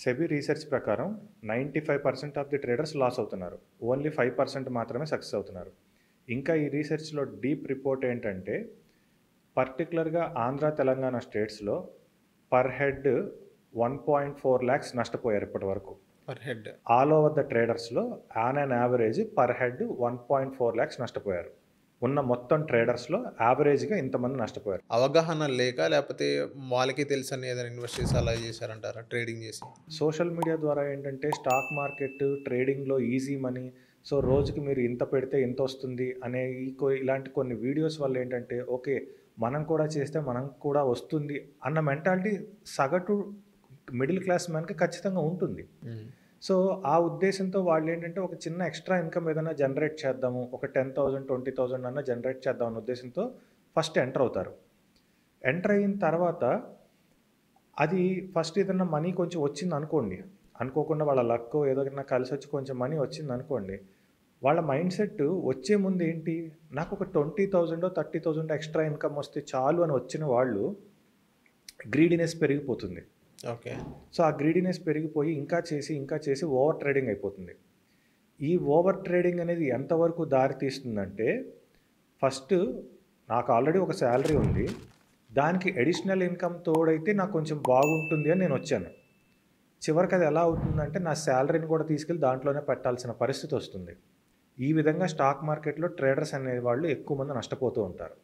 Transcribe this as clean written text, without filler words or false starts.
SEBI research ప్రకారం 95% of the traders loss అవుతున్నారు. Only 5% మాత్రమే సక్సెస్ అవుతున్నారు. ఇంకా ఈ రీసెర్చ్‌లో డీప్ రిపోర్ట్ ఏంటంటే, పర్టిక్యులర్‌గా ఆంధ్ర, తెలంగాణ స్టేట్స్‌లో పర్ హెడ్ 1.4 లాక్స్ నష్టపోయారు ఇప్పటి వరకు. Per head. All over the ట్రేడర్స్‌లో on an average per head 1.4 lakhs నష్టపోయారు. ఉన్న మొత్తం ట్రేడర్స్‌లో యావరేజ్‌గా ఇంతమంది నష్టపోయారు. అవగాహన లేక లేపోతే వాళ్ళకే తెలుసని ఏదైనా ఇన్వెస్ట్ చేసి అలా చేశారంటారా? ట్రేడింగ్ చేసి? సోషల్ మీడియా ద్వారా ఏంటంటే స్టాక్ మార్కెట్ ట్రేడింగ్‌లో ఈజీ మనీ. సో, రోజుకి మీరు ఇంత పెడితే ఇంతొస్తుంది అనే ఇలాంటి కొన్ని వీడియోస్ వల్ల ఏంటంటే, ఓకే. మనం కూడా చేస్తే మనం కూడా వస్తుంది అన్న మెంటాలిటీ సగటు మిడిల్ క్లాస్ మ్యాన్‌కి ఖచ్చితంగా ఉంటుంది. హ్మ్. సో, ఆ ఉద్దేశంతో వాళ్ళేంటంటే ఒక చిన్న ఎక్స్‌ట్రా ఇన్‌కమ్ ఏదైనా జనరేట్ చేద్దాము. ఒక 10,000, 20,000 అన్నా జనరేట్ చేద్దాం అన్న ఉద్దేశంతో ఫస్ట్ ఎంటర్ అవుతారు. ఎంటర్ అయిన తర్వాత అది ఫస్ట్ ఏదన్నా మనీ కొంచెం వచ్చిందనుకోండి. అనుకోకుండా వాళ్ళ లక్కో ఏదైనా కలిసొచ్చి కొంచెం మనీ వచ్చిందనుకోండి. వాళ్ళ మైండ్ సెట్ వచ్చే ముందు ఏంటి? నాకొక 20,000 30,000 ఎక్స్‌ట్రా ఇన్‌కమ్ వస్తే చాలు అని వచ్చిన వాళ్ళు గ్రీడీనెస్ పెరిగిపోతుంది. ఓకే. సో, ఆ గ్రీడీనెస్ పెరిగిపోయి ఇంకా చేసి, ఇంకా చేసి ఓవర్ ట్రేడింగ్ అయిపోతుంది. ఈ ఓవర్ ట్రేడింగ్ అనేది ఎంతవరకు దారి తీస్తుందంటే, ఫస్ట్ నాకు ఆల్రెడీ ఒక సాలరీ ఉంది. దానికి అడిషనల్ ఇన్‌కమ్ తోడైతే నాకు కొంచెం బాగుంటుంది అని నేనొచ్చాను. చివరికి అది ఎలా అవుతుందంటే, నా సాలరీని కూడా తీసుకెళ్ళి దాంట్లోనే పెట్టాల్సిన పరిస్థితొస్తుంది. ఈ విధంగా స్టాక్ మార్కెట్‌లో ట్రేడర్స్ అనేవాళ్ళు ఎక్కువ మంది నష్టపోతూ ఉంటారు.